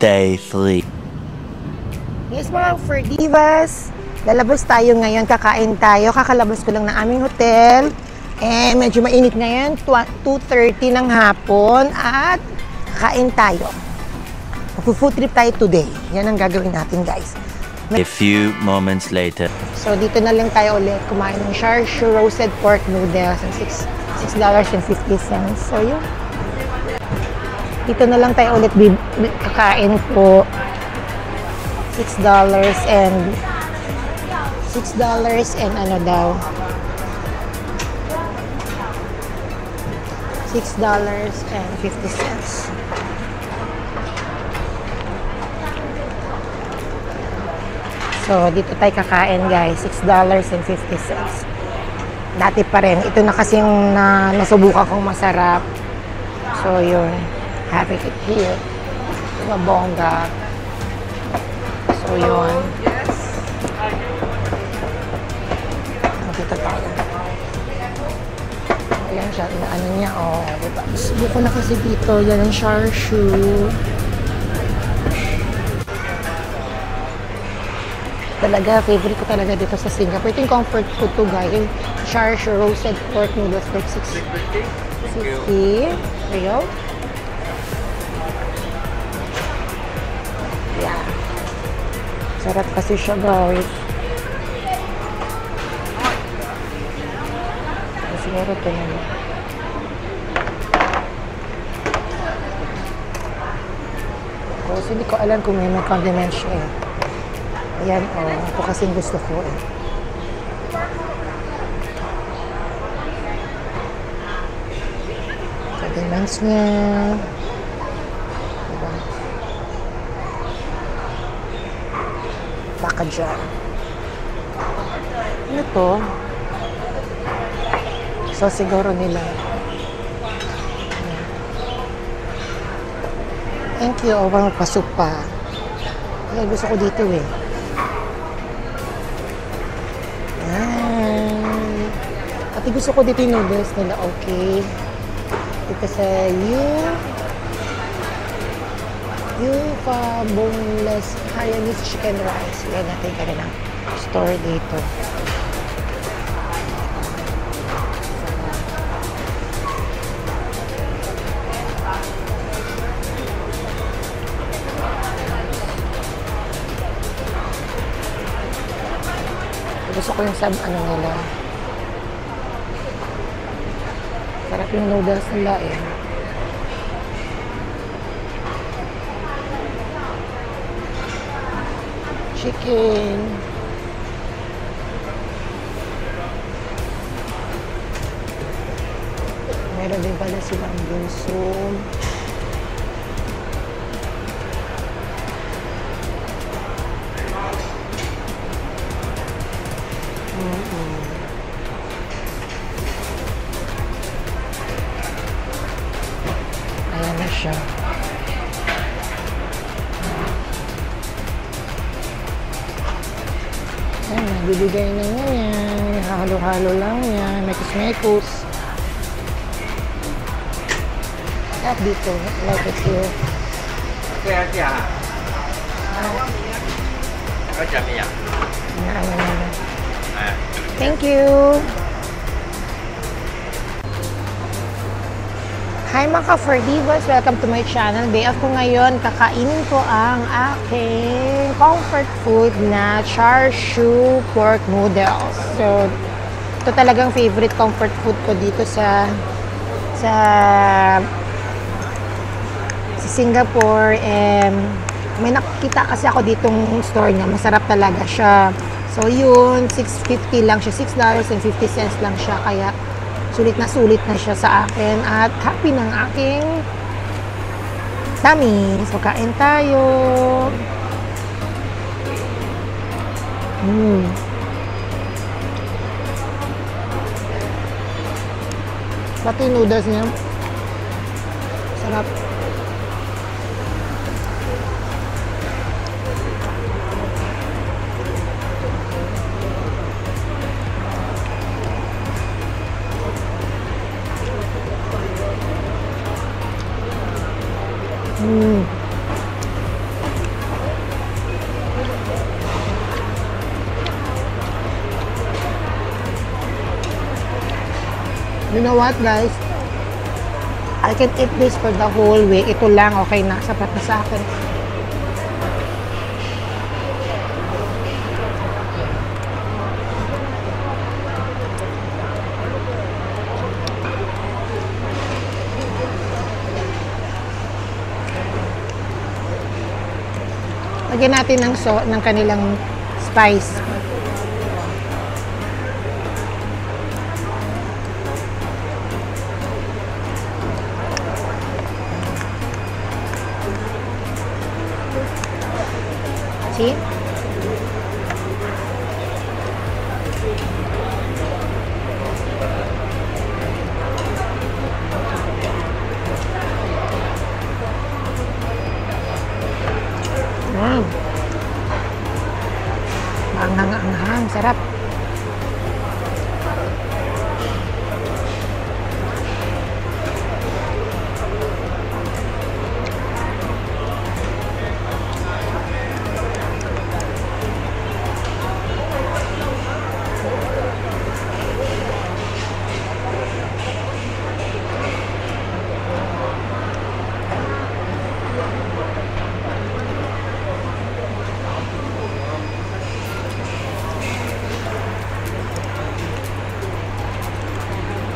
Day 3. Yes mga Ferdivas, lalabas tayo ngayon, kakain tayo. Kakalabas ko lang ng aming hotel. Medyo mainit ngayon, 2:30 ng hapon at kakain tayo. Mag-food trip tayo today. Yan ang gagawin natin guys. A few moments later. So dito na lang tayo ulit kumain ng char siu roasted pork noodles and $6.50. So yun. Dito na lang tayo ulit kakain po. $6 and ano daw, $6.50. So dito tayo kakain guys, $6.50. Dati pa rin, ito na kasi yung nasubukan kong masarap. So yun, having it here, mabongga. So yun, dito tayo. Ayan siya, ano niya, oh, diba? Subuko na kasi dito, yan ang char siu. Talaga, favorite ko talaga dito sa Singapore. Ito yung comfort food to guys, yung char siu roasted pork noodles for $6.50. Real? Yeah. Sarap kasi siya guys. Siguro ito naman. Kasi hindi ko alam kung may condiment siya eh. Ayan o, ito kasi gusto ko eh. Condiments niya. Diba? Baka dyan. Ano to? So siguro nila. Thank you. O, magpasok pa. Ay, gusto ko dito eh. Yan. At gusto ko dito yung noodles nila. Okay. Dito sa boneless Hainanese chicken rice. Yan natin ka rin ang store dito. Gusto ko yung ano nila. Sarap yung noodles nila eh. Chicken. Meron din pala silang bunso. Ayan na siya. Ayan, nagbibigay na niya yan. Halo-halo lang yan. Mekos-mekos. At dito, like it here. Thank you. Hi mga Ferdivas, welcome to my channel. Day off ko ngayon, kakainin ko ang aking comfort food na char siu pork noodles. So, ito talagang favorite comfort food ko dito sa Singapore. May nakita kasi ako ditong store niya, masarap talaga siya. So yun, $6.50 lang siya, $6.50 lang siya, kaya sulit na siya sa akin at happy ng aking tummy. So kain tayo. Pati noodles niya sarap. You know what, guys? I can eat this for the whole week. Ito lang, okay na. Sapat na sa akin. Lagyan natin ng kanilang spice. See? Anghang-anghang, sarap.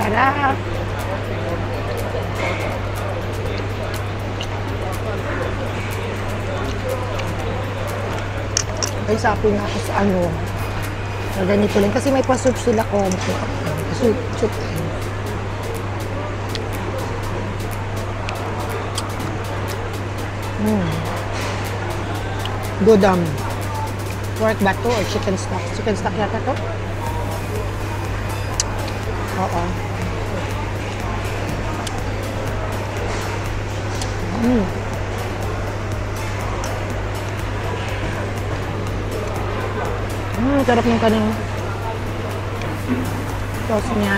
Sarap. Ay, sabi nga ako sa ano. So, ganito lang. Kasi may pa-soup sila konti. Soup. Good, pork ba to or chicken stock? Chicken stock yata to? Oo. Sarap ng kanang sauce niya.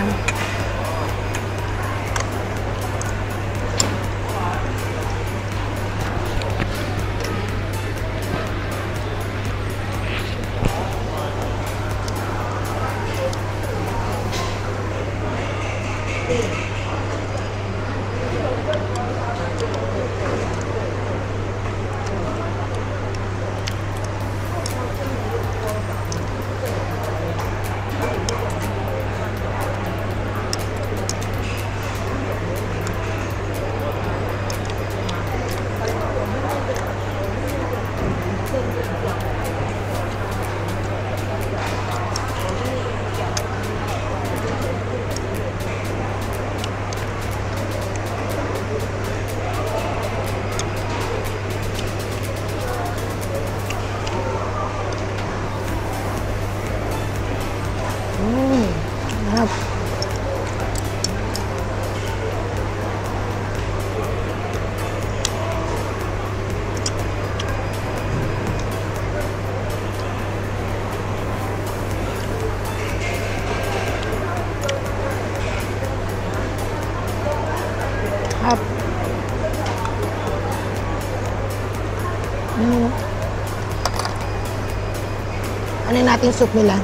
Ano natin soup nila?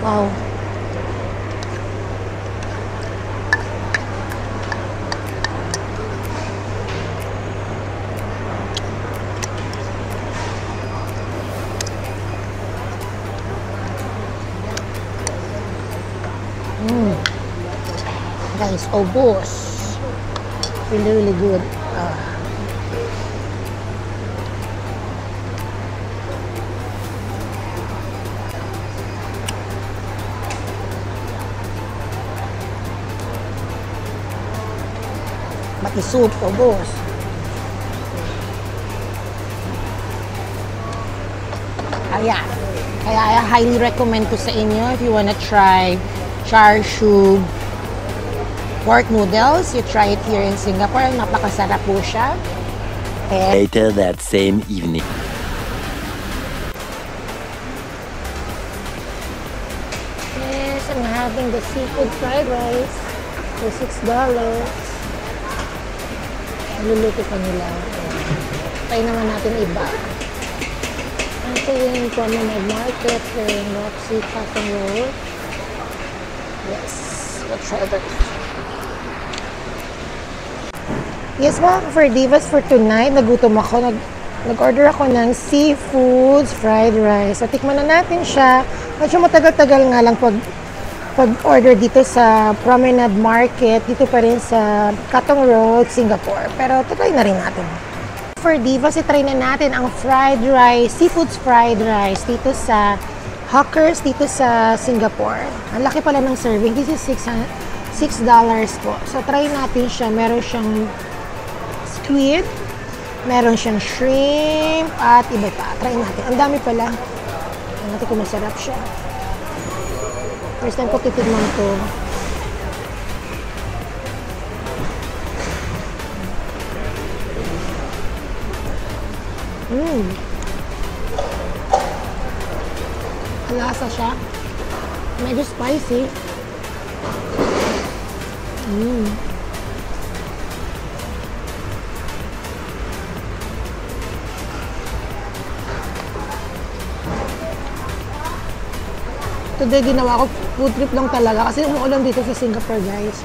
Wow. Guys, obos. Really good. Pati soup, obos. Ayan. Kaya I highly recommend to sa inyo if you wanna try char siu pork noodles. You try it here in Singapore. Napakasarap po siya. Later that same evening. Yes, I'm having the seafood fried rice for $6. Luluto pa nila. Try naman natin iba. Ito yung Promenade Market, yung Roxy Cotton Roll. Yes, let's try this. Yes mga for divas for tonight, nagutom ako. Nag-order ako ng seafoods fried rice. So, tikman na natin siya. Medyo matagal-tagal nga lang pag-order dito sa Promenade Market, dito pa rin sa Katong Road, Singapore. Pero, try na rin natin. For divas, itry na natin ang fried rice, seafoods fried rice dito sa Hawkers, dito sa Singapore. Ang laki pala ng serving. This is $6 po. So, try natin siya. Meron siyang squid, meron siyang shrimp, at iba pa. Try natin. Ang dami pala. Tingnan natin kung masarap siya. First time ko titignan to. Lasa siya. Medyo spicy. Today, ginawa ko food trip lang talaga kasi umuulan dito sa Singapore, guys.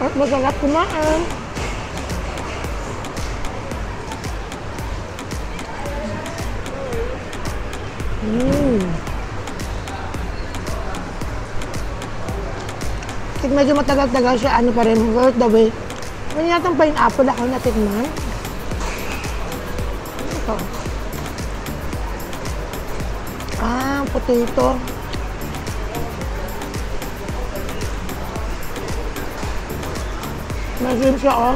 At masarap kumaan. Medyo matagal-tagal siya, ano pa rin, worth the wait. May yatang pineapple ako natikman. Ito. Potato. Masim siya, oh.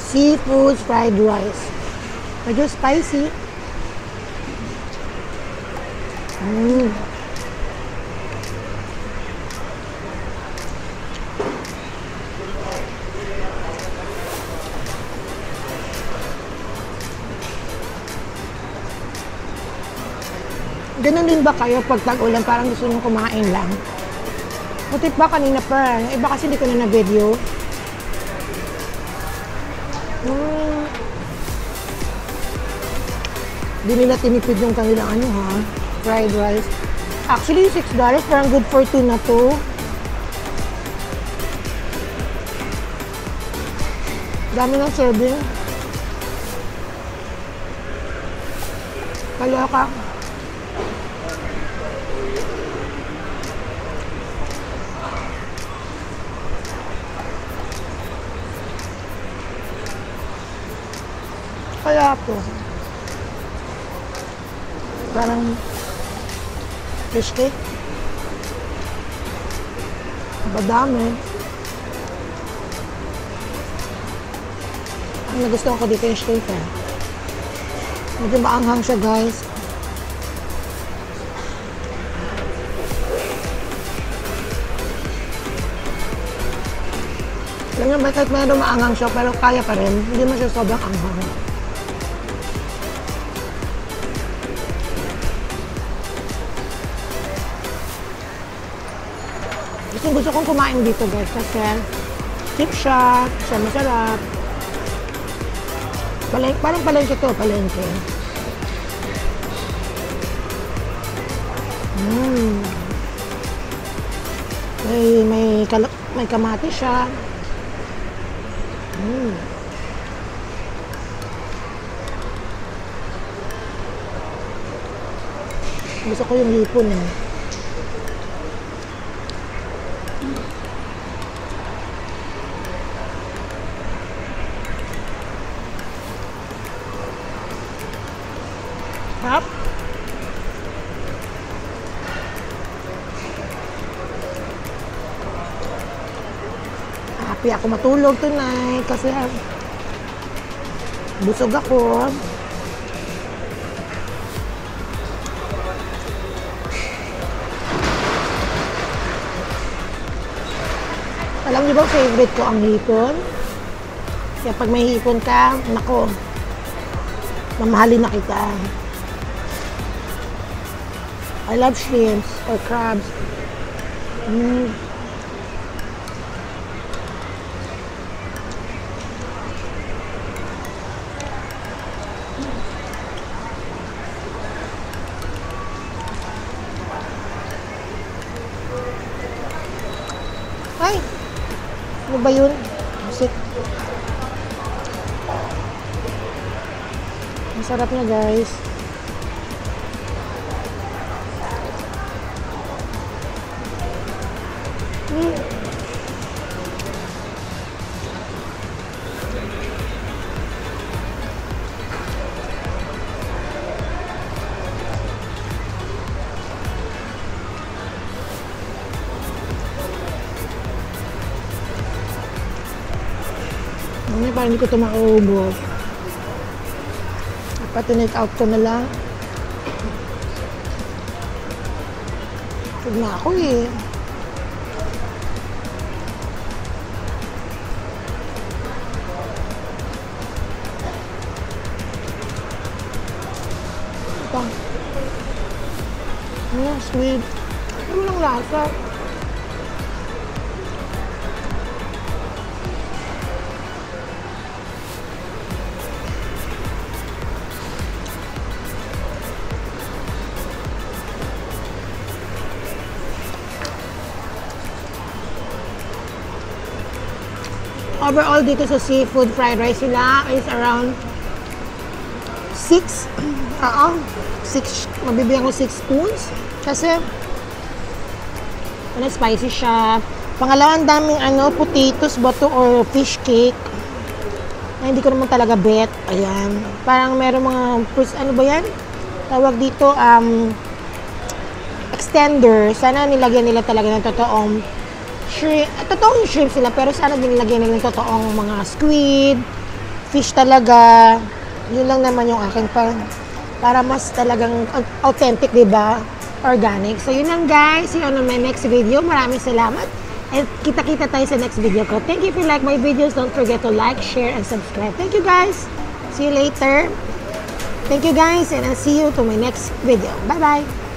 Seafood fried rice. Medyo spicy. Ganun din ba kayo pag tag-ulan, parang gusto nyo kumain lang? Putit ba kanina pa? Iba kasi hindi ko na na-video. Di nila tinipid yung kanilang ano ha, fried rice. Actually, $6, parang good for 2 na to. Dami ng serving. Kaloka. Kaya po. Parang fish cake. Badami. Ang nagustuhan ko dito yung fish cake eh. Medyo maanghang siya, guys. Alam nyo, kahit medyo maanghang siya, pero kaya pa rin. Hindi mo siya sobrang anghang. Gusto kong kumain dito, guys, kasi cheap siya masarap. Parang palengke to, palengke. May kamati siya. Gusto ko yung hipon eh. Hap. Happy ako matulog tonight kasi busog ako. Alam niyo ba favorite ko ang hipon? Kaya pag may hipon ka, nako, mamahalin na kita. I love shrimps or crabs. ba yun? Musik. Ang sarap niya, guys. Parang hindi ko ito makaubos. Dapat tinake out ko na lang. Huwag na ako eh. Ito. Sweet. Ano lang lasa? Overall, dito sa seafood fried rice nila is around 6. Mabibigyan ko 6 spoons. Kasi, spicy siya. Pangalawa, ang daming potatoes ba to or fish cake. Na hindi ko naman talaga bet. Ayan. Parang meron mga fruits, ano ba yan? Tawag dito, extender. Sana nilagyan nila talaga ng totoong shrimp sila, pero sana dinilagyan nila ng totoong mga squid, fish talaga. Yun lang naman yung akin para mas talagang authentic, diba? Organic. So yun lang, guys. See you on my next video. Maraming salamat. And kita-kita tayo sa next video ko. Thank you if you like my videos. Don't forget to like, share, and subscribe. Thank you, guys. See you later. Thank you, guys, and I'll see you to my next video. Bye-bye.